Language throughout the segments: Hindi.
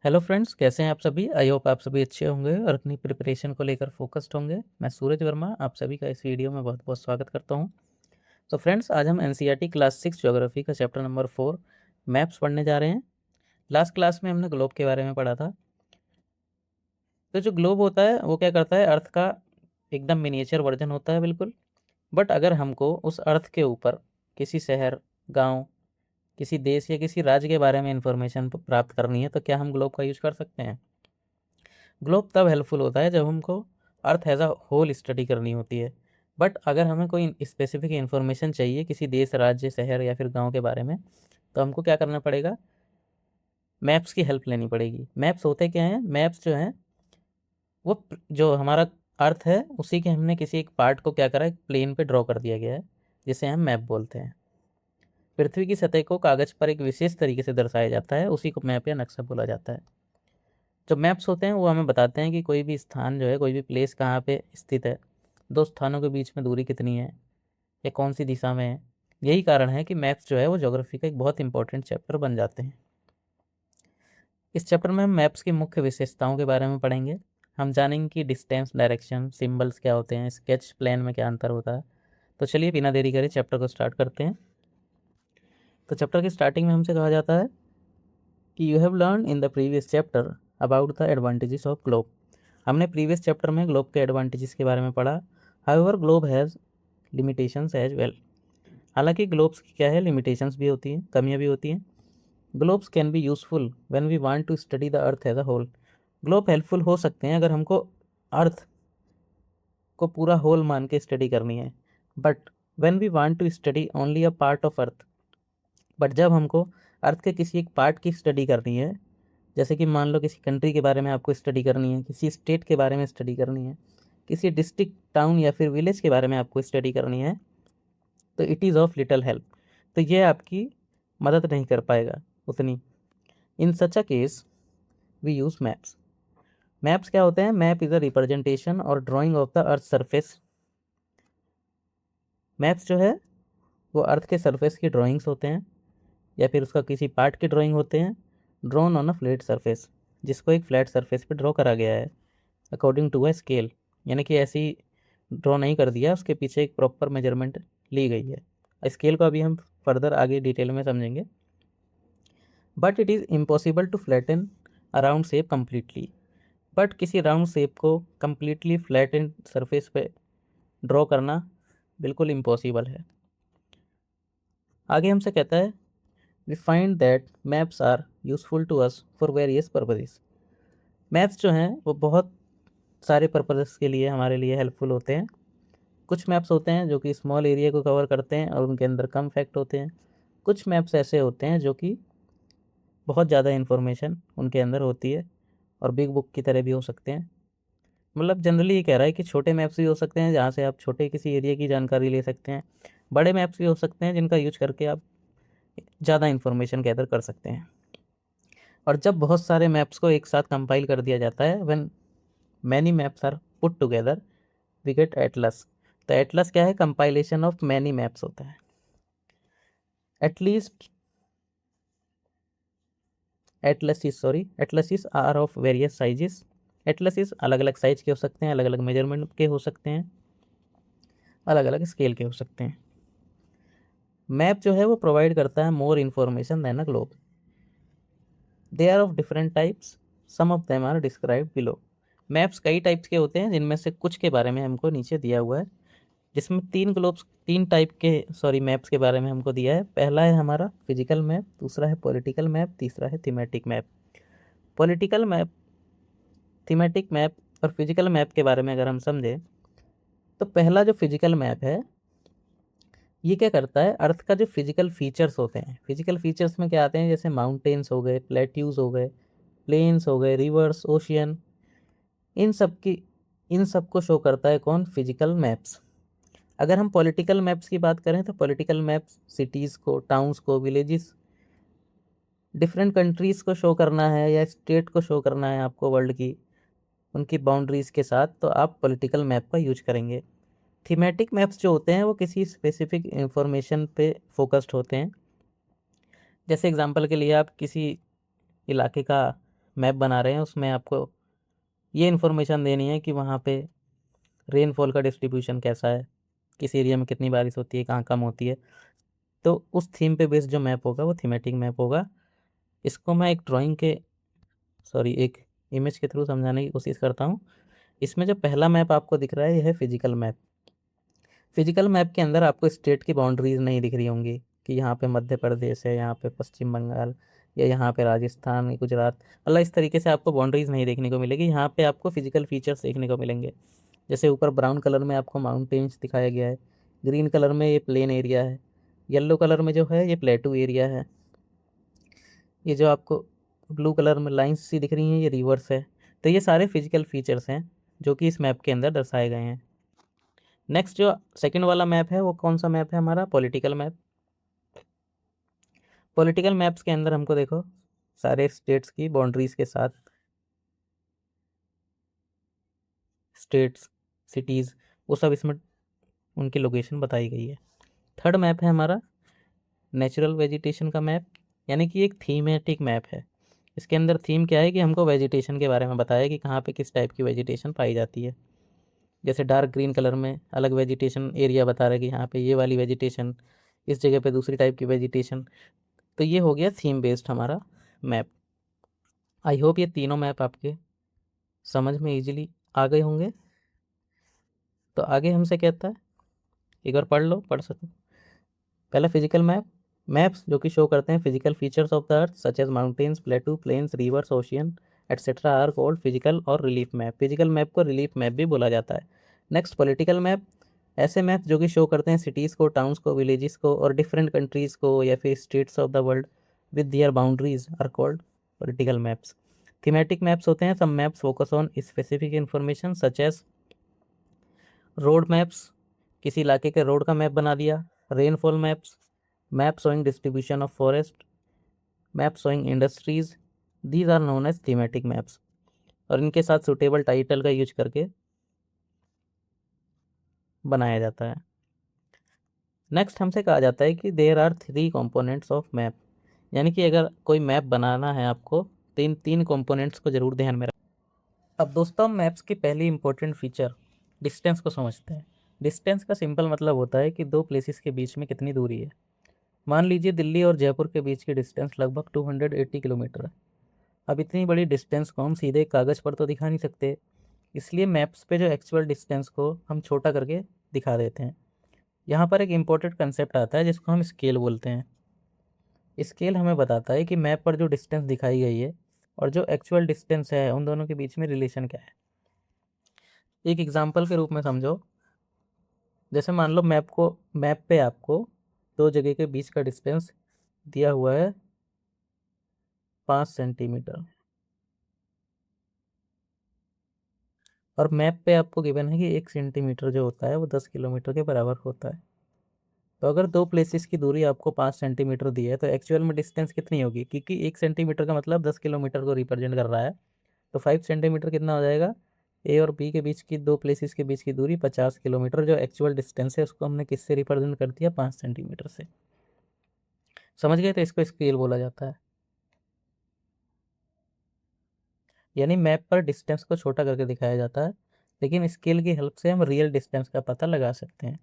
हेलो फ्रेंड्स, कैसे हैं आप सभी। आई होप आप सभी अच्छे होंगे और अपनी प्रिपरेशन को लेकर फोकस्ड होंगे। मैं सूरज वर्मा आप सभी का इस वीडियो में बहुत बहुत स्वागत करता हूं। तो फ्रेंड्स, आज हम एनसीईआरटी क्लास 6 ज्योग्राफी का चैप्टर नंबर 4 मैप्स पढ़ने जा रहे हैं। लास्ट क्लास में हमने ग्लोब के बारे में पढ़ा था। तो जो ग्लोब होता है वो क्या करता है, अर्थ का एकदम मिनिएचर वर्जन होता है बिल्कुल। बट अगर हमको उस अर्थ के ऊपर किसी शहर, गाँव, किसी देश या किसी राज्य के बारे में इंफॉर्मेशन प्राप्त करनी है तो क्या हम ग्लोब का यूज कर सकते हैं। ग्लोब तब हेल्पफुल होता है जब हमको earth as a whole study करनी होती है। बट अगर हमें कोई स्पेसिफिक इन्फॉर्मेशन चाहिए किसी देश, राज्य, शहर या फिर गांव के बारे में, तो हमको क्या करना पड़ेगा, मैप्स की हेल्प लेनी पड़ेगी। मैप्स होते क्या हैं, मैप्स जो हैं वो जो हमारा अर्थ है उसी के हमने किसी एक पार्ट को क्या करा, एक प्लेन पे ड्रॉ कर दिया गया है, जिसे हम मैप बोलते हैं। पृथ्वी की सतह को कागज पर एक विशेष तरीके से दर्शाया जाता है, उसी को मैप या नक्शा बोला जाता है। जो मैप्स होते हैं वो हमें बताते हैं कि कोई भी स्थान जो है, कोई भी प्लेस कहाँ पे स्थित है, दो स्थानों के बीच में दूरी कितनी है, या कौन सी दिशा में है। यही कारण है कि मैप्स जो है वो ज्योग्राफी का एक बहुत इंपॉर्टेंट चैप्टर बन जाते हैं। इस चैप्टर में हम मैप्स की मुख्य विशेषताओं के बारे में पढ़ेंगे। हम जानेंगे कि डिस्टेंस, डायरेक्शन, सिंबल्स क्या होते हैं, स्केच प्लान में क्या अंतर होता है। तो चलिए बिना देरी करे चैप्टर को स्टार्ट करते हैं। तो चैप्टर की स्टार्टिंग में हमसे कहा जाता है कि you have learn in the previous chapter about the advantages of globe. हमने प्रीवियस चैप्टर में ग्लोब के एडवांटेजेस के बारे में पढ़ा। However globe has limitations as well. हालांकि ग्लोब्स की क्या है, लिमिटेशंस भी होती हैं, कमियां भी होती हैं। Globes can be useful when we want to study the earth as a whole. Globe helpful हो सकते हैं अगर हमको अर्थ को पूरा होल मान के स्टडी करनी है। But when we want to study only a part of earth, but जब हमको अर्थ के किसी एक पार्ट की स्टडी करनी है, जैसे कि मान लो किसी कंट्री के बारे में आपको स्टडी करनी है, किसी स्टेट के बारे में स्टडी करनी है, किसी डिस्ट्रिक्ट, टाउन या फिर विलेज के बारे में आपको स्टडी करनी है, तो it is of little help. तो ये आपकी मदद नहीं कर पाएगा उतनी। In such a case we use maps. Maps क्या होते हैं, map is a representation or drawing of the earth surface. Maps जो है वो अर्थ के सरफेस की ड्राइंग्स होते हैं, या फिर उसका किसी पार्ट की ड्राइंग होते हैं, drawn on a flat surface, जिसको एक फ्लैट सरफेस पे ड्रॉ करा गया है अकॉर्डिंग टू अ स्केल। यानी कि ऐसी ड्रॉ नहीं कर दिया, उसके पीछे एक प्रॉपर मेजरमेंट ली गई है। स्केल को अभी हम फर्दर आगे डिटेल में समझेंगे। But it is impossible to flatten a round shape completely. But किसी राउंड शेप को कम्प्लीटली फ्लैटन सरफेस पे ड्रॉ करना बिल्कुल इम्पॉसिबल है। आगे हमसे कहता है, we find that maps are useful to us for various purposes. Maps जो हैं वो बहुत सारे पर्पजेस के लिए हमारे लिए हेल्पफुल होते हैं। कुछ मैप्स होते हैं जो कि स्मॉल एरिया को कवर करते हैं और उनके अंदर कम फैक्ट होते हैं। कुछ मैप्स ऐसे होते हैं जो कि बहुत ज़्यादा इन्फॉर्मेशन उनके अंदर होती है और बिग बुक की तरह भी हो सकते हैं। मतलब जनरली ये कह रहा है कि छोटे मैप्स भी हो सकते हैं जहाँ से आप छोटे किसी एरिया की जानकारी ले सकते हैं। बड़े मैप्स भी हो सकते हैं जिनका यूज करके आप ज़्यादा इन्फॉर्मेशन गैदर कर सकते हैं। और जब बहुत सारे मैप्स को एक साथ कंपाइल कर दिया जाता है, when many maps are put together, we get atlas. तो एटलस क्या है, कंपाइलेशन ऑफ मैनी मैप्स होता है। At least atlases are of various sizes. Atlases अलग अलग साइज के हो सकते हैं, अलग अलग मेजरमेंट के हो सकते हैं, अलग अलग स्केल के हो सकते हैं। मैप जो है वो प्रोवाइड करता है more information than a globe. They are of different types, some of them are described below. Maps कई टाइप्स के होते हैं, जिनमें से कुछ के बारे में हमको नीचे दिया हुआ है। जिसमें तीन टाइप के मैप्स के बारे में हमको दिया है। पहला है हमारा फिजिकल मैप, दूसरा है पॉलिटिकल मैप, तीसरा है thematic map. Political map, thematic map और फिजिकल मैप के बारे में अगर हम समझें, तो पहला जो फिजिकल मैप है ये क्या करता है, अर्थ का जो फिजिकल फीचर्स होते हैं, फिजिकल फीचर्स में क्या आते हैं, जैसे माउंटेन्स हो गए, प्लेट्यूज हो गए, प्लेन्स हो गए, रिवर्स, ओशियन, इन सब की इन सब को शो करता है कौन, फिजिकल मैप्स। अगर हम पॉलिटिकल मैप्स की बात करें तो पॉलिटिकल मैप्स सिटीज़ को, टाउन्स को, विलेजेस, डिफरेंट कंट्रीज़ को शो करना है या स्टेट को शो करना है आपको वर्ल्ड की, उनकी बाउंड्रीज़ के साथ, तो आप पॉलिटिकल मैप का यूज करेंगे। थीमेटिक मैप्स जो होते हैं वो किसी स्पेसिफिक इंफॉर्मेशन पे फोकस्ड होते हैं। जैसे एग्जांपल के लिए आप किसी इलाके का मैप बना रहे हैं उसमें आपको ये इन्फॉर्मेशन देनी है कि वहाँ पे रेनफॉल का डिस्ट्रीब्यूशन कैसा है, किस एरिया में कितनी बारिश होती है, कहाँ कम होती है। तो उस थीम पे बेस्ड जो मैप होगा वो थीमेटिक मैप होगा। इसको मैं एक ड्राइंग के एक इमेज के थ्रू समझाने की कोशिश करता हूँ। इसमें जो पहला मैप आपको दिख रहा है यह है फिजिकल मैप। फिजिकल मैप के अंदर आपको स्टेट की बाउंड्रीज नहीं दिख रही होंगी कि यहाँ पे मध्य प्रदेश है, यहाँ पे पश्चिम बंगाल, या यहाँ पे राजस्थान, गुजरात, मतलब इस तरीके से आपको बाउंड्रीज नहीं देखने को मिलेगी। यहाँ पे आपको फिजिकल फीचर्स देखने को मिलेंगे। जैसे ऊपर ब्राउन कलर में आपको माउंटेन्स दिखाया गया है, ग्रीन कलर में ये प्लेन एरिया है, येलो कलर में जो है ये प्लेटू एरिया है, ये जो आपको ब्लू कलर में लाइंस सी दिख रही हैं ये रिवर्स है। तो ये सारे फिजिकल फीचर्स हैं जो कि इस मैप के अंदर दर्शाए गए हैं। नेक्स्ट जो सेकंड वाला मैप है वो कौन सा मैप है, हमारा पॉलिटिकल मैप। पॉलिटिकल मैप्स के अंदर हमको देखो सारे स्टेट्स की बाउंड्रीज के साथ स्टेट्स, सिटीज़, वो सब इसमें उनकी लोकेशन बताई गई है। थर्ड मैप है हमारा नेचुरल वेजिटेशन का मैप, यानी कि एक थीमेटिक मैप है। इसके अंदर थीम क्या है कि हमको वेजिटेशन के बारे में बताया कि कहाँ पे किस टाइप की वेजिटेशन पाई जाती है। जैसे डार्क ग्रीन कलर में अलग वेजिटेशन एरिया बता रहा है कि यहाँ पे ये वाली वेजिटेशन, इस जगह पे दूसरी टाइप की वेजिटेशन। तो ये हो गया थीम बेस्ड हमारा मैप। आई होप ये तीनों मैप आपके समझ में इजीली आ गए होंगे। तो आगे हमसे कहता है, एक बार पढ़ लो, पढ़ सको। पहला फिजिकल मैप, मैप्स जो कि शो करते हैं physical features of the earth such as mountains, plateau, plains, rivers, ocean etcetera are called physical और रिलीफ मैप। फिजिकल मैप को रिलीफ मैप भी बोला जाता है। नेक्स्ट पॉलिटिकल मैप, ऐसे मैप जो कि शो करते हैं सिटीज़ को, टाउन्स को, विलेजेस को और डिफरेंट कंट्रीज़ को या फिर states of the world with their boundaries are called political maps. Thematic maps होते हैं, some maps focus on specific information such as road maps, किसी इलाके के रोड का मैप बना दिया। Rainfall maps, map showing distribution of forest, map showing industries, these are known as thematic maps. और इनके साथ सुटेबल टाइटल का यूज करके बनाया जाता है। नेक्स्ट हमसे कहा जाता है कि there are three components of map, यानी कि अगर कोई मैप बनाना है आपको तो इन तीन कंपोनेंट्स को जरूर ध्यान में रखें। अब दोस्तों हम मैप्स की पहली इंपॉर्टेंट फीचर डिस्टेंस को समझते हैं। डिस्टेंस का सिंपल मतलब होता है कि दो प्लेसेस के बीच में कितनी दूरी है। मान लीजिए दिल्ली और जयपुर के बीच की डिस्टेंस लगभग 280 किलोमीटर है। अब इतनी बड़ी डिस्टेंस को हम सीधे कागज़ पर तो दिखा नहीं सकते, इसलिए मैप्स पे जो एक्चुअल डिस्टेंस को हम छोटा करके दिखा देते हैं। यहाँ पर एक इम्पोर्टेंट कंसेप्ट आता है जिसको हम स्केल बोलते हैं। स्केल हमें बताता है कि मैप पर जो डिस्टेंस दिखाई गई है और जो एक्चुअल डिस्टेंस है उन दोनों के बीच में रिलेशन क्या है। एक एग्जाम्पल के रूप में समझो, जैसे मान लो मैप पे आपको दो जगह के बीच का डिस्टेंस दिया हुआ है 5 सेंटीमीटर, और मैप पे आपको गिवन है कि 1 सेंटीमीटर जो होता है वो 10 किलोमीटर के बराबर होता है। तो अगर दो प्लेसेस की दूरी आपको 5 सेंटीमीटर दी है तो एक्चुअल में डिस्टेंस कितनी होगी, क्योंकि 1 सेंटीमीटर का मतलब 10 किलोमीटर को रिप्रेजेंट कर रहा है। तो 5 सेंटीमीटर कितना हो जाएगा, ए और बी के बीच की, दो प्लेसेस के बीच की दूरी 50 किलोमीटर, जो एक्चुअल डिस्टेंस है उसको हमने किससे रिप्रेजेंट कर दिया, 5 सेंटीमीटर से। समझ गए, तो इसको स्केल बोला जाता है। यानी मैप पर डिस्टेंस को छोटा करके दिखाया जाता है, लेकिन स्केल की हेल्प से हम रियल डिस्टेंस का पता लगा सकते हैं।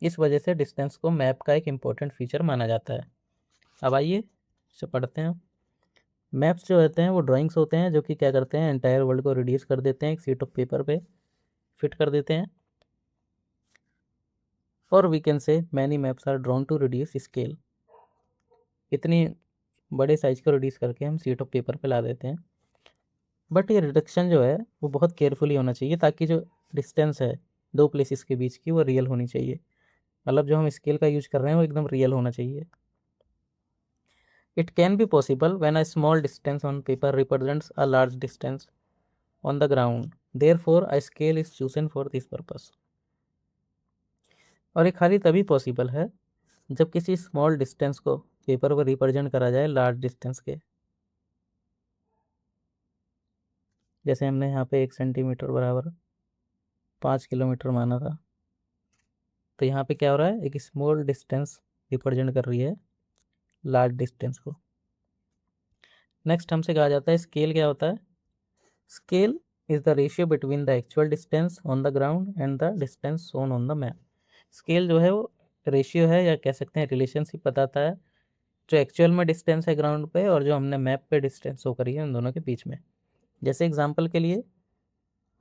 इस वजह से डिस्टेंस को मैप का एक इम्पोर्टेंट फीचर माना जाता है। अब आइए इसे पढ़ते हैं। मैप्स जो होते हैं वो ड्राइंग्स होते हैं जो कि क्या करते हैं, एंटायर वर्ल्ड को रिड्यूस कर देते हैं, एक शीट ऑफ पेपर पे फिट कर देते हैं। और we can say many maps are drawn to reduce scale, इतनी बड़े साइज को रिड्यूस करके हम शीट ऑफ पेपर पे ला देते हैं। बट ये रिडक्शन जो है वो बहुत केयरफुली होना चाहिए, ताकि जो डिस्टेंस है दो प्लेसेस के बीच की वो रियल होनी चाहिए। मतलब जो हम स्केल का यूज कर रहे हैं वो एकदम रियल होना चाहिए। It can be possible when a small distance on paper represents a large distance on the ground, therefore a scale is chosen for this purpose. और ये खाली तभी पॉसिबल है जब किसी स्मॉल डिस्टेंस को पेपर पर रिप्रेजेंट करा जाए लार्ज डिस्टेंस के। जैसे हमने यहाँ पे 1 सेंटीमीटर बराबर 5 किलोमीटर माना था, तो यहाँ पे क्या हो रहा है, एक स्मॉल डिस्टेंस रिप्रेजेंट कर रही है लार्ज डिस्टेंस को। नेक्स्ट हमसे कहा जाता है स्केल क्या होता है। Scale is the ratio between the actual distance on the ground and the distance shown on the map. Scale जो है वो रेशियो है, या कह सकते हैं रिलेशनशिप बताता है, जो एक्चुअल में डिस्टेंस है ग्राउंड पे और जो हमने मैप पे डिस्टेंस शो करी है उन दोनों के बीच में। जैसे एग्जांपल के लिए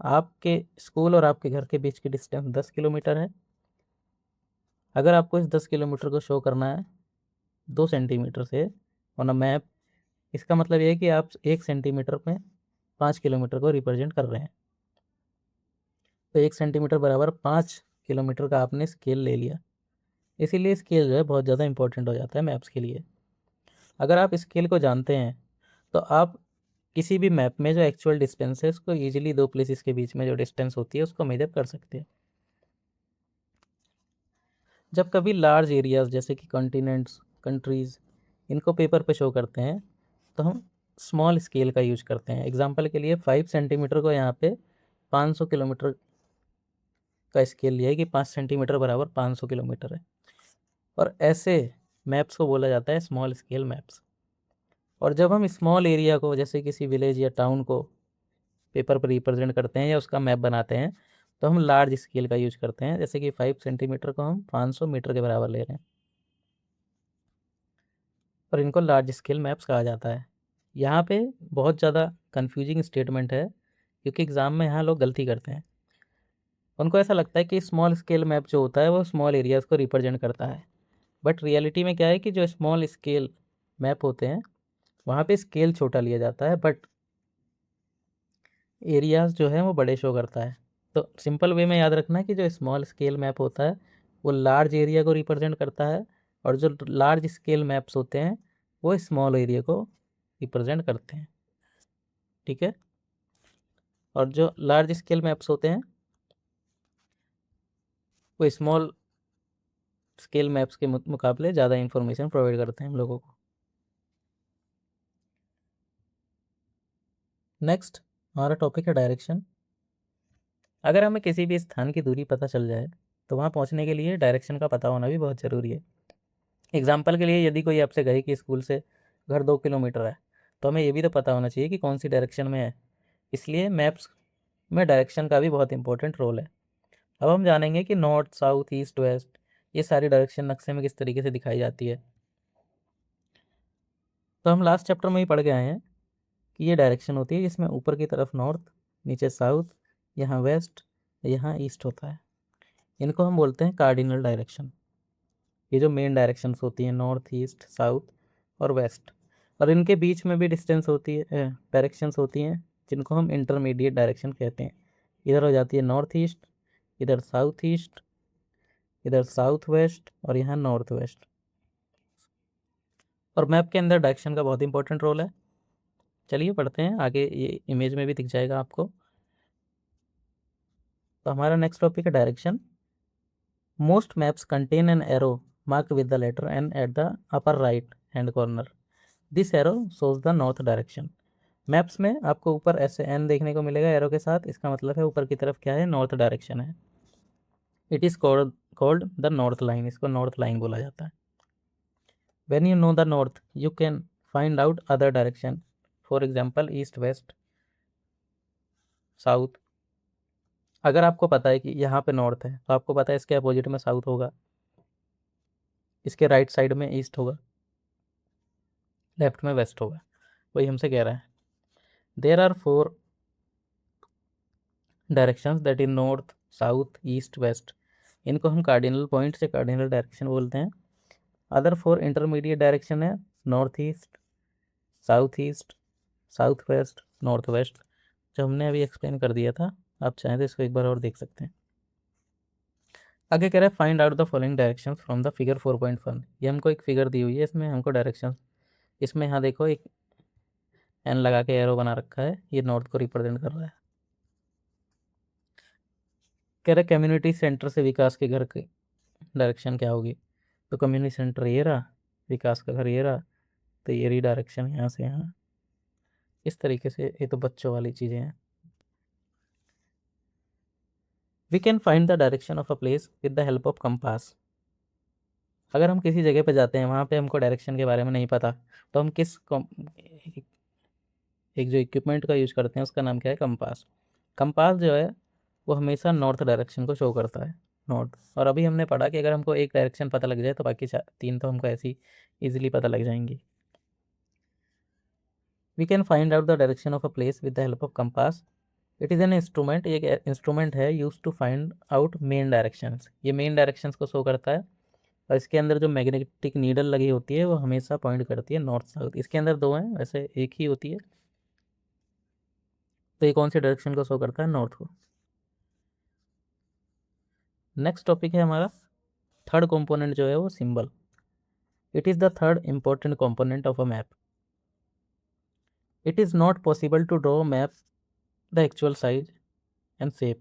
आपके स्कूल और आपके घर के बीच की डिस्टेंस 10 किलोमीटर है। अगर आपको इस 10 किलोमीटर को शो करना है 2 सेंटीमीटर से ऑन अ मैप, इसका मतलब ये है कि आप 1 सेंटीमीटर में 5 किलोमीटर को रिप्रेजेंट कर रहे हैं। तो 1 सेंटीमीटर बराबर 5 किलोमीटर का आपने स्केल ले लिया। इसीलिए स्केल जो है बहुत ज़्यादा इंपॉर्टेंट हो जाता है मैप्स के लिए। अगर आप स्केल को जानते हैं तो आप किसी भी मैप में जो एक्चुअल डिस्टेंस है उसको ईजिली दो प्लेसेस के बीच में जो डिस्टेंस होती है उसको मेजर कर सकते हैं। जब कभी लार्ज एरियाज जैसे कि कॉन्टिनेंट्स, कंट्रीज़, इनको पेपर पे शो करते हैं तो हम स्मॉल स्केल का यूज करते हैं। एग्जांपल के लिए 5 सेंटीमीटर को यहाँ पे 500 किलोमीटर का स्केल लिया है कि 5 सेंटीमीटर बराबर 500 किलोमीटर है, और ऐसे मैप्स को बोला जाता है स्मॉल स्केल मैप्स। और जब हम स्मॉल एरिया को जैसे किसी विलेज या टाउन को पेपर पर रिप्रेजेंट करते हैं या उसका मैप बनाते हैं तो हम लार्ज स्केल का यूज करते हैं, जैसे कि 5 सेंटीमीटर को हम 500 मीटर के बराबर ले रहे हैं, और इनको लार्ज स्केल मैप्स कहा जाता है। यहाँ पे बहुत ज़्यादा कंफ्यूजिंग स्टेटमेंट है क्योंकि एग्ज़ाम में यहाँ लोग गलती करते हैं। उनको ऐसा लगता है कि स्मॉल स्केल मैप जो होता है वो स्मॉल एरियाज़ को रिप्रेजेंट करता है, बट रियलिटी में क्या है कि जो स्मॉल स्केल मैप होते हैं वहाँ पे स्केल छोटा लिया जाता है, बट एरियाज़ जो है वो बड़े शो करता है। तो सिंपल वे में याद रखना कि जो स्मॉल स्केल मैप होता है वो लार्ज एरिया को रिप्रेजेंट करता है, और जो लार्ज स्केल मैप्स होते हैं वो स्मॉल एरिया को रिप्रेजेंट करते हैं। ठीक है, और जो लार्ज स्केल मैप्स होते हैं वो स्मॉल स्केल मैप्स के मुकाबले ज़्यादा इंफॉर्मेशन प्रोवाइड करते हैं हम लोगों को। नेक्स्ट हमारा टॉपिक है डायरेक्शन। अगर हमें किसी भी स्थान की दूरी पता चल जाए तो वहाँ पहुँचने के लिए डायरेक्शन का पता होना भी बहुत ज़रूरी है। एग्जाम्पल के लिए यदि कोई आपसे कहे कि स्कूल से घर 2 किलोमीटर है तो हमें ये भी तो पता होना चाहिए कि कौन सी डायरेक्शन में है। इसलिए मैप्स में डायरेक्शन का भी बहुत इंपॉर्टेंट रोल है। अब हम जानेंगे कि नॉर्थ, साउथ, ईस्ट, वेस्ट, ये सारी डायरेक्शन नक्शे में किस तरीके से दिखाई जाती है। तो हम लास्ट चैप्टर में ही पढ़ के आए हैं कि ये डायरेक्शन होती है जिसमें ऊपर की तरफ नॉर्थ, नीचे साउथ, यहाँ वेस्ट, यहाँ ईस्ट होता है। इनको हम बोलते हैं कार्डिनल डायरेक्शन। ये जो मेन डायरेक्शंस होती हैं नॉर्थ, ईस्ट, साउथ और वेस्ट, और इनके बीच में भी डिस्टेंस होती है, डायरेक्शंस होती हैं जिनको हम इंटरमीडिएट डायरेक्शन कहते हैं। इधर हो जाती है नॉर्थ ईस्ट, इधर साउथ ईस्ट, इधर साउथ वेस्ट और यहाँ नॉर्थ वेस्ट। और मैप के अंदर डायरेक्शन का बहुत इंपॉर्टेंट रोल है। चलिए पढ़ते हैं आगे, ये इमेज में भी दिख जाएगा आपको। तो हमारा नेक्स्ट टॉपिक है direction. Most maps contain an arrow marked with the letter N at the upper right hand corner. This arrow shows the north direction. Maps में आपको ऊपर ऐसे एन देखने को मिलेगा एरो के साथ, इसका मतलब है ऊपर की तरफ क्या है, नॉर्थ डायरेक्शन है। It is called the north line, इसको नॉर्थ लाइन बोला जाता है। When you know the north you can find out other direction, for example east, west, south. अगर आपको पता है कि यहाँ पे नॉर्थ है तो आपको पता है इसके अपोजिट में साउथ होगा, इसके राइट साइड में ईस्ट होगा, लेफ्ट में वेस्ट होगा। वही हमसे कह रहा है। There are 4 directions that in north, south, east, west. इनको हम कार्डिनल पॉइंट से कार्डिनल डायरेक्शन बोलते हैं। अदर 4 इंटरमीडिएट डायरेक्शन है north east, south east, south west, north west, जो हमने अभी एक्सप्लेन कर दिया था। आप चाहें तो इसको एक बार और देख सकते हैं। आगे कह रहा है find out the following direction from the figure 4.1। ये हमको एक फिगर दी हुई है, इसमें हमको डायरेक्शन, इसमें यहाँ देखो एक एन लगा के एरो बना रखा है, ये नॉर्थ को रिप्रेजेंट कर रहा है। कह रहा है कम्युनिटी सेंटर से विकास के घर की डायरेक्शन क्या होगी। तो कम्युनिटी सेंटर ये रहा, विकास का घर ये रहा, तो ये रही डायरेक्शन यहाँ से यहाँ। इस तरीके से ये तो बच्चों वाली चीज़ें हैं। We can find the direction of a place with the help of compass. अगर हम किसी जगह पे जाते हैं वहाँ पे हमको डायरेक्शन के बारे में नहीं पता तो हम किस एक जो इक्विपमेंट का यूज करते हैं उसका नाम क्या है, कंपास। कंपास जो है वो हमेशा नॉर्थ डायरेक्शन को शो करता है, नॉर्थ। और अभी हमने पढ़ा कि अगर हमको एक डायरेक्शन पता लग जाए तो बाकी तीन तो हमको ऐसी इजीली पता लग जाएंगी। We can find out the direction of a place with the help of compass. It is an instrument, एक इंस्ट्रूमेंट है use to find out main directions. ये मेन डायरेक्शंस को शो करता है। और इसके अंदर जो मैग्नेटिक नीडल लगी होती है वो हमेशा पॉइंट करती है नॉर्थ साउथ। इसके अंदर दो हैं, वैसे एक ही होती है। तो ये कौन सी डायरेक्शन को शो करता है, नॉर्थ को। नेक्स्ट टॉपिक है हमारा थर्ड कंपोनेंट जो है वो symbol. It is the third important component of a map. It is not possible to draw map the actual size and shape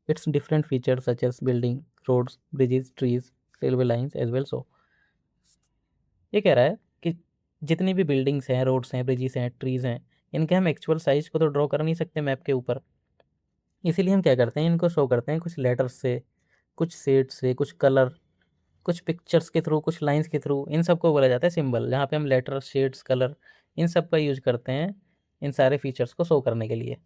its different features such as building, roads, bridges, trees, railway lines as well. So ये कह रहा है कि जितनी भी बिल्डिंग्स हैं, रोड्स हैं, ब्रिजेस हैं, ट्रीज हैं, इनके हम एक्चुअल साइज को तो ड्रॉ कर नहीं सकते मैप के ऊपर। इसीलिए हम क्या करते हैं, इनको शो करते हैं कुछ लेटर्स से, कुछ शेड से, कुछ कलर, कुछ पिक्चर्स के थ्रू, कुछ लाइंस के थ्रू। इन सबको बोला जाता है सिंबल, जहाँ पे हम लेटर, शेड्स, कलर, इन सब का यूज करते हैं इन सारे फीचर्स को शो करने के लिए।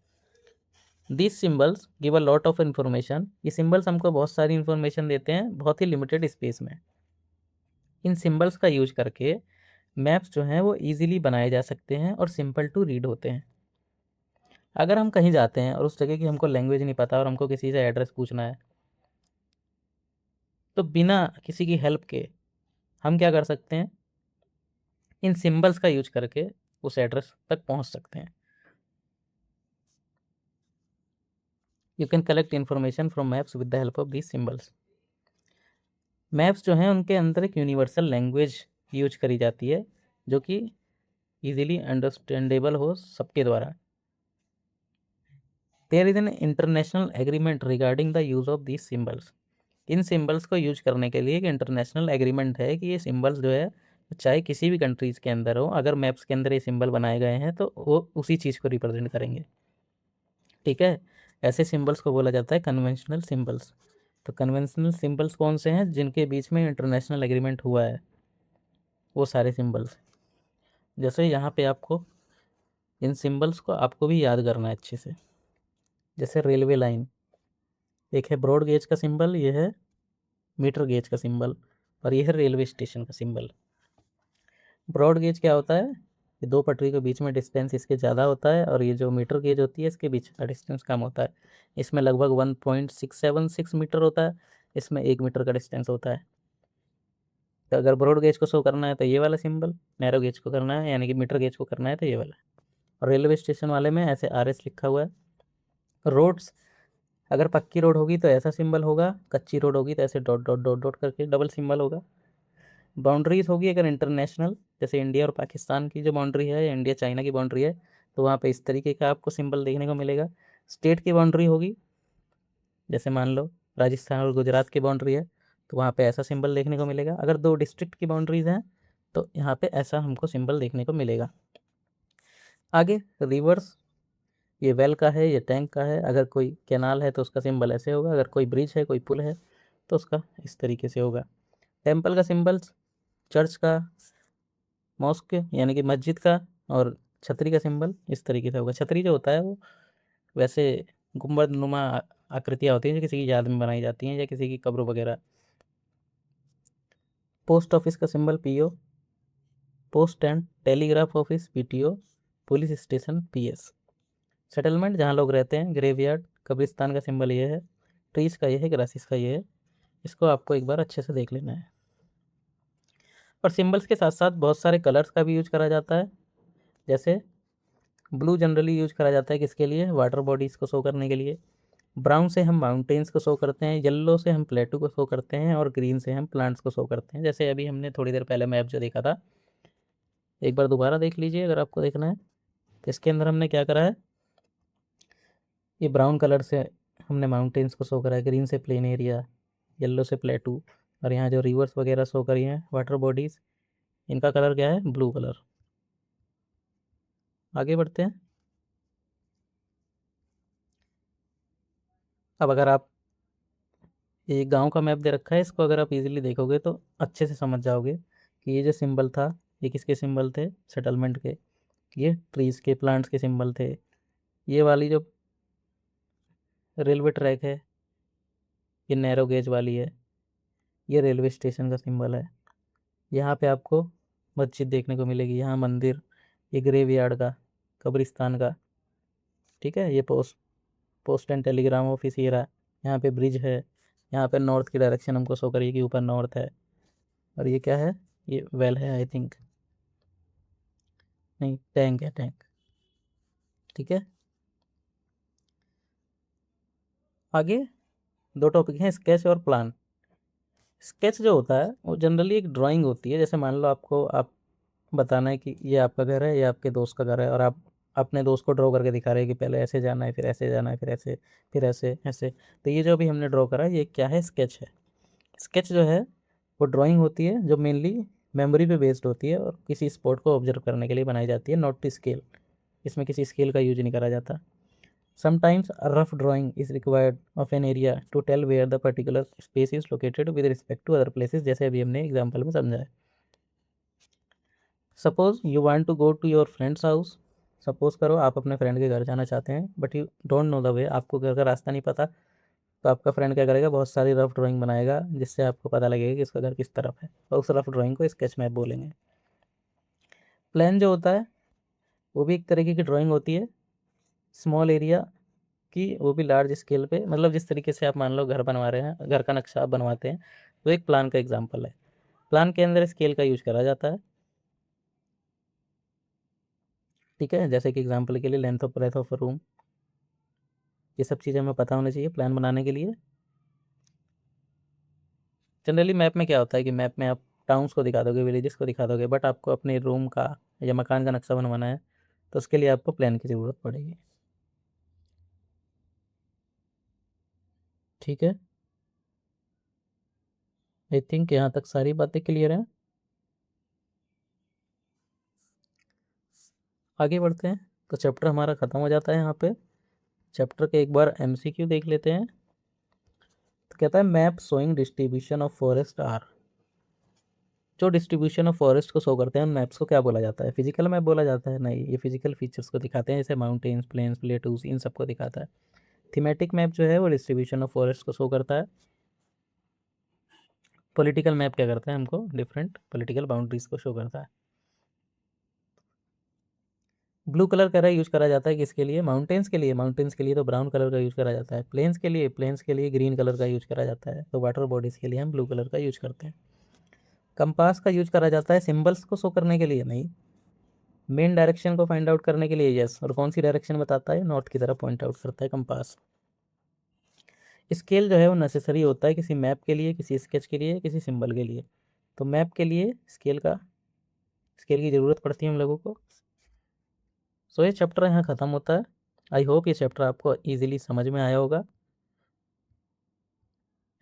This symbols give a lot of information. ये सिम्बल्स हमको बहुत सारी इन्फॉर्मेशन देते हैं बहुत ही लिमिटेड स्पेस में। इन सिम्बल्स का यूज करके मैप्स जो हैं वो इजीली बनाए जा सकते हैं और सिंपल टू रीड होते हैं। अगर हम कहीं जाते हैं और उस जगह की हमको लैंग्वेज नहीं पता और हमको किसी से एड्रेस पूछना है, तो बिना किसी की हेल्प के हम क्या कर सकते हैं, इन सिम्बल्स का यूज करके उस एड्रेस तक पहुंच सकते हैं। You can collect information from maps with the help of these symbols. Maps जो हैं उनके अंदर एक यूनिवर्सल लैंग्वेज यूज करी जाती है जो कि ईजिली अंडरस्टैंडेबल हो सबके द्वारा। There is an international agreement regarding the use of these symbols. इन सिम्बल्स को यूज करने के लिए एक इंटरनेशनल एग्रीमेंट है कि ये सिम्बल्स जो है चाहे किसी भी कंट्रीज़ के अंदर हो, अगर मैप्स के अंदर ये सिंबल बनाए गए हैं तो वो उसी चीज़ को रिप्रेजेंट करेंगे। ठीक है, ऐसे सिंबल्स को बोला जाता है कन्वेंशनल सिंबल्स। तो कन्वेंशनल सिंबल्स कौन से हैं, जिनके बीच में इंटरनेशनल एग्रीमेंट हुआ है, वो सारे सिंबल्स। जैसे यहाँ पे आपको इन सिंबल्स को आपको भी याद करना है अच्छे से। जैसे रेलवे लाइन, एक है ब्रॉड गेज का सिंबल, ये है मीटर गेज का सिंबल, और ये है रेलवे स्टेशन का सिंबल। ब्रॉड गेज क्या होता है, ये दो पटरी के बीच में डिस्टेंस इसके ज़्यादा होता है, और ये जो मीटर गेज होती है इसके बीच का डिस्टेंस कम होता है। इसमें लगभग 1.676 मीटर होता है, इसमें 1 मीटर का डिस्टेंस होता है। तो अगर ब्रॉड गेज को शो करना है तो ये वाला सिंबल, नैरो गेज को करना है यानी कि मीटर गेज को करना है तो ये वाला। और रेलवे स्टेशन वाले में ऐसे RS लिखा हुआ है। रोड्स, अगर पक्की रोड होगी तो ऐसा सिंबल होगा, कच्ची रोड होगी तो ऐसे डॉट डॉट डॉट डॉट करके डबल सिंबल होगा। बाउंड्रीज होगी अगर इंटरनेशनल, जैसे इंडिया और पाकिस्तान की जो बाउंड्री है या इंडिया चाइना की बाउंड्री है, तो वहाँ पे इस तरीके का आपको सिंबल देखने को मिलेगा। स्टेट की बाउंड्री होगी, जैसे मान लो राजस्थान और गुजरात की बाउंड्री है, तो वहाँ पे ऐसा सिंबल देखने को मिलेगा। अगर दो डिस्ट्रिक्ट की बाउंड्रीज हैं तो यहाँ पे ऐसा हमको सिंबल देखने को मिलेगा। आगे रिवर्स, ये वेल का है, ये टैंक का है। अगर कोई कैनाल है तो उसका सिंबल ऐसे होगा, अगर कोई ब्रिज है, कोई पुल है तो उसका इस तरीके से होगा। टेम्पल का सिंबल, चर्च का, मॉस्क यानी कि मस्जिद का, और छतरी का सिंबल इस तरीके से होगा। छतरी जो होता है वो वैसे गुंबद नुमा आकृतियाँ होती हैं जो किसी की याद में बनाई जाती हैं या किसी की कब्र वगैरह। पोस्ट ऑफिस का symbol PO, post and telegraph office PTO, police station PS। Settlement, जहाँ लोग रहते हैं, ग्रेवयार्ड, कब्रिस्तान का सिंबल ये है, ट्रीज का ये है, ग्रासिस का ये है। इसको आपको एक बार अच्छे से देख लेना है। और सिंबल्स के साथ साथ बहुत सारे कलर्स का भी यूज करा जाता है। जैसे ब्लू जनरली यूज करा जाता है किसके लिए, वाटर बॉडीज़ को शो करने के लिए। ब्राउन से हम माउंटेन्स को शो करते हैं, येलो से हम प्लेटू को शो करते हैं, और ग्रीन से हम प्लांट्स को शो करते हैं। जैसे अभी हमने थोड़ी देर पहले मैप जो देखा था, एक बार दोबारा देख लीजिए अगर आपको देखना है। तो इसके अंदर हमने क्या करा है, ये ब्राउन कलर से हमने माउंटेन्स को शो करा है, ग्रीन से प्लेन एरिया, येलो से प्लेटू, और यहाँ जो रिवर्स वगैरह शो करी हैं वाटर बॉडीज़, इनका कलर क्या है, ब्लू कलर। आगे बढ़ते हैं। अब अगर आप, ये गांव का मैप दे रखा है, इसको अगर आप इजीली देखोगे तो अच्छे से समझ जाओगे कि ये जो सिंबल था ये किसके सिंबल थे, सेटलमेंट के। ये ट्रीज़ के, प्लांट्स के सिंबल थे। ये वाली जो रेलवे ट्रैक है, ये नैरो गेज वाली है। ये रेलवे स्टेशन का सिंबल है। यहाँ पे आपको मस्जिद देखने को मिलेगी, यहाँ मंदिर, ये ग्रेवयार्ड का, कब्रिस्तान का। ठीक है, ये पोस्ट एंड टेलीग्राम ऑफिस ये रहा। यहाँ पे ब्रिज है। यहाँ पे नॉर्थ की डायरेक्शन हमको शो करिए कि ऊपर नॉर्थ है। और ये क्या है? ये वेल है आई थिंक, नहीं टैंक है, टैंक। ठीक है, आगे दो टॉपिक हैं, स्केच और प्लान। स्केच जो होता है वो जनरली एक ड्राइंग होती है। जैसे मान लो आपको आप बताना है कि ये आपका घर है, ये आपके दोस्त का घर है, और आप अपने दोस्त को ड्रॉ करके दिखा रहे हैं कि पहले ऐसे जाना है, फिर ऐसे जाना है, फिर ऐसे, फिर ऐसे ऐसे। तो ये जो अभी हमने ड्रॉ करा है, ये क्या है? स्केच है। स्केच जो है वो ड्राइंग होती है जो मेनली मेमोरी पे बेस्ड होती है और किसी स्पॉट को ऑब्जर्व करने के लिए बनाई जाती है, नॉट टू स्केल। इसमें किसी स्केल का यूज नहीं करा जाता। Sometimes a rough drawing is required of an area to tell where the particular space is located with respect to other places, जैसे अभी हमने एग्जाम्पल में समझा है। Suppose you want to go to your friend's house. Suppose करो आप अपने फ्रेंड के घर जाना चाहते हैं, but you don't know the way, आपको घर का रास्ता नहीं पता। तो आपका फ्रेंड क्या करेगा? बहुत सारी रफ ड्राइंग बनाएगा जिससे आपको पता लगेगा कि इसका घर किस तरफ है, और उस रफ ड्राइंग को स्केच मैप बोलेंगे। प्लान जो होता है वो भी एक तरीके की ड्राइंग होती है, स्मॉल एरिया की, वो भी लार्ज स्केल पे। मतलब जिस तरीके से आप मान लो घर बनवा रहे हैं, घर का नक्शा आप बनवाते हैं, तो एक प्लान का एग्जाम्पल है। प्लान के अंदर स्केल का यूज करा जाता है। ठीक है, जैसे कि एग्जाम्पल के लिए length of breadth of room, ये सब चीज़ें हमें पता होनी चाहिए प्लान बनाने के लिए। जनरली मैप में क्या होता है कि मैप में आप टाउन्स को दिखा दोगे, विलेजेस को दिखा दोगे, बट आपको अपने रूम का या मकान का नक्शा बनवाना है तो उसके लिए आपको प्लान की ज़रूरत पड़ेगी। ठीक है, आई थिंक यहाँ तक सारी बातें क्लियर हैं। आगे बढ़ते हैं, तो चैप्टर हमारा ख़त्म हो जाता है यहाँ पे। चैप्टर के एक बार एमसीक्यू देख लेते हैं। तो कहता है map showing distribution of forest are. जो डिस्ट्रीब्यूशन ऑफ फॉरेस्ट को शो करते हैं मैप्स को क्या बोला जाता है? फिजिकल मैप बोला जाता है? नहीं, ये फिजिकल फीचर्स को दिखाते हैं, जैसे माउंटेन्स, प्लेन्स, प्लेटूज, इन सबको दिखाता है। थीमेटिक मैप जो है वो डिस्ट्रीब्यूशन ऑफ फॉरेस्ट को शो करता है। पॉलिटिकल मैप क्या करता है? हमको डिफरेंट पॉलिटिकल बाउंड्रीज को शो करता है। ब्लू कलर का यूज़ करा जाता है किसके लिए? माउंटेन्स के लिए। माउंटेन्स के लिए तो ब्राउन कलर का यूज़ करा जाता है। प्लेन्स के लिए ग्रीन कलर का यूज़ करा जाता है। तो वाटर बॉडीज़ के लिए हम ब्लू कलर का यूज़ करते हैं। कंपास का यूज करा जाता है सिंबल्स को शो करने के लिए? नहीं, मेन डायरेक्शन को फाइंड आउट करने के लिए। यस, और कौन सी डायरेक्शन बताता है? नॉर्थ की तरफ पॉइंट आउट करता है कंपास। स्केल जो है वो नेसेसरी होता है किसी मैप के लिए, किसी स्केच के लिए, किसी सिंबल के लिए। तो मैप के लिए स्केल की ज़रूरत पड़ती है हम लोगों को। सो ये चैप्टर यहाँ ख़त्म होता है। आई होप ये चैप्टर आपको ईजिली समझ में आया होगा।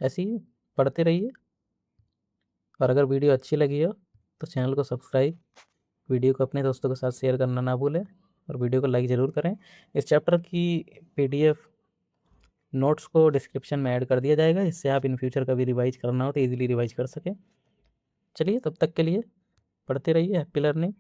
ऐसे ही पढ़ते रहिए, और अगर वीडियो अच्छी लगी हो तो चैनल को सब्सक्राइब, वीडियो को अपने दोस्तों के साथ शेयर करना ना भूलें, और वीडियो को लाइक ज़रूर करें। इस चैप्टर की पीडीएफ नोट्स को डिस्क्रिप्शन में ऐड कर दिया जाएगा, जिससे आप इन फ्यूचर कभी रिवाइज करना हो तो ईजिली रिवाइज कर सकें। चलिए, तब तक के लिए पढ़ते रहिए। Happy learning.